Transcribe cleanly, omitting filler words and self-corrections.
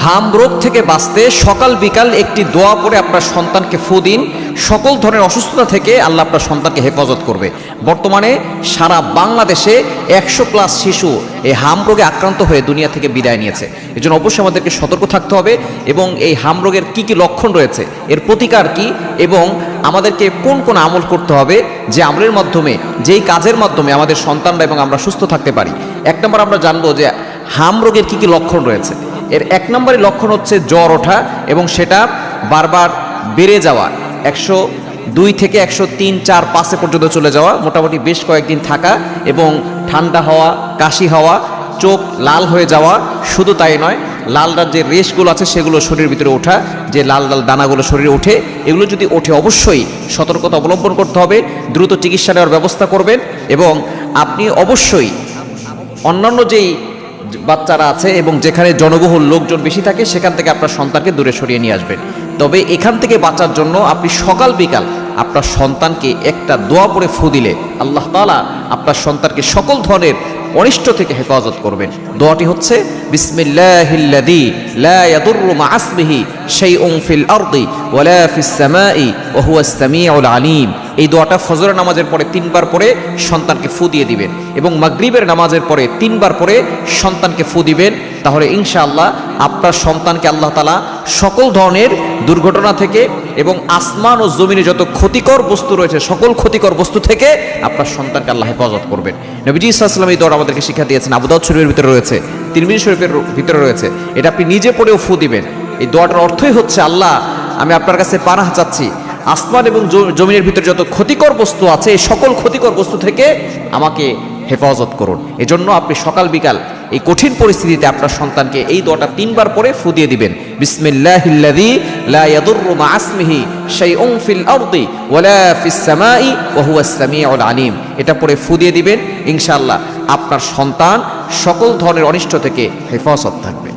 হাম রোগ থেকে বাঁচতে সকাল বিকাল একটি দোয়া পড়ে আপনার সন্তানকে ফু দিন। সকল ধরনের অসুস্থতা থেকে আল্লাহ আপনার সন্তানকে হেফাজত করবে। বর্তমানে সারা বাংলাদেশে 100+ শিশু এই হাম রোগে আক্রান্ত হয়ে দুনিয়া থেকে বিদায় নিয়েছে। এজন্য অবশ্যই আমাদেরকে সতর্ক থাকতে হবে এবং এই হাম রোগের কি কি লক্ষণ রয়েছে, এর প্রতিকার কি, এবং আমাদেরকে কোন কোন আমল করতে হবে, যে আমলের মাধ্যমে, যেই কাজের মাধ্যমে আমাদের সন্তানরা এবং আমরা সুস্থ থাকতে পারি। 1 নম্বর আমরা জানবো যে হাম রোগের কি কি লক্ষণ রয়েছে। এর 1 নম্বরের লক্ষণ হচ্ছে জ্বর ওঠা এবং সেটা বারবার বেড়ে যাওয়া, 102 থেকে 103, 4, 5 পর্যন্ত চলে যাওয়া, মোটামুটি বেশ কয়েকদিন থাকা এবং ঠান্ডা হওয়া, কাশি হওয়া, চোখ লাল হয়ে যাওয়া। শুধু তাই নয়, লাল লাল যে রেশগুলো আছে সেগুলো শরীরের ভিতরে ওঠা, যে লাল লাল দানাগুলো শরীরে ওঠে, এগুলো যদি ওঠে অবশ্যই সতর্কতা অবলম্বন করতে হবে, দ্রুত চিকিৎসা নেওয়ার ব্যবস্থা করবেন। এবং আপনি অবশ্যই অন্যান্য যেই বাচ্চারা আছে এবং যেখানে জনবহুল লোকজন বেশি থাকে সেখান থেকে আপনার সন্তানকে দূরে সরিয়ে নিয়ে আসবেন। তবে এখান থেকে বাঁচার জন্য আপনি সকাল বিকাল আপনার সন্তানকে একটা দোয়া পড়ে ফু দিলে আল্লাহ তাআলা আপনার সন্তানকে সকল ধরনের অনিষ্ট থেকে হেফাজত করবেন। দোয়াটি হচ্ছে বিসমিল্লাহিল্লাযী লা ইয়াদুররু মা ইসমিহি শাইউন ফিল আরদি ওয়ালা ফিস সামাই ওয়া হুয়াস সামিউল আলিম। এই দোয়াটা ফজরের নামাজের পরে 3 বার পরে সন্তানকে ফু দিয়ে দিবেন এবং মাগরিবের নামাজের পরে 3 বার পরে সন্তানকে ফু দিবেন। তাহলে ইনশাআল্লাহ আপনার সন্তানকে আল্লাহ তাআলা সকল ধরনের দুর্ঘটনা থেকে এবং আসমান ও জমিনে যত ক্ষতিকর বস্তু রয়েছে সকল ক্ষতিকর বস্তু থেকে আপনার সন্তানকে আল্লাহ হেফাজত করবেন। নবীজি সাল্লাল্লাহু আলাইহি ওয়াসাল্লাম এই দোয়া আমাদেরকে শিক্ষা দিয়েছেন। আবু দাউদ শরীফের ভিতরে রয়েছে, তিরমিজি শরীফের ভিতরে রয়েছে। এটা আপনি নিজে পড়েও ফু দিবেন। এই দোয়াটার অর্থই হচ্ছে, আল্লাহ আমি আপনার কাছে পানাহ চাচ্ছি, আসমান এবং জমিনের ভিতরে যত ক্ষতিকর বস্তু আছে এই সকল ক্ষতিকর বস্তু থেকে আমাকে হেফাজত করুন। এজন্য আপনি সকাল বিকাল এই কঠিন পরিস্থিতিতে আপনার সন্তানকে এই দোয়াটা 3 বার পরে ফু দিয়ে দিবেন। বিসমিল্লাহিল্লাযী লা ইয়াদুররু মা ইসমিহি শাইউন ফিল আরদি ওয়ালা ফিস সামাই ওয়া হুয়াস সামিউল আলিম। এটা পরে ফু দিয়ে দিবেন, ইনশাআল্লাহ আপনার সন্তান সকল ধরনের অনিষ্ট থেকে হেফাজত থাকবে।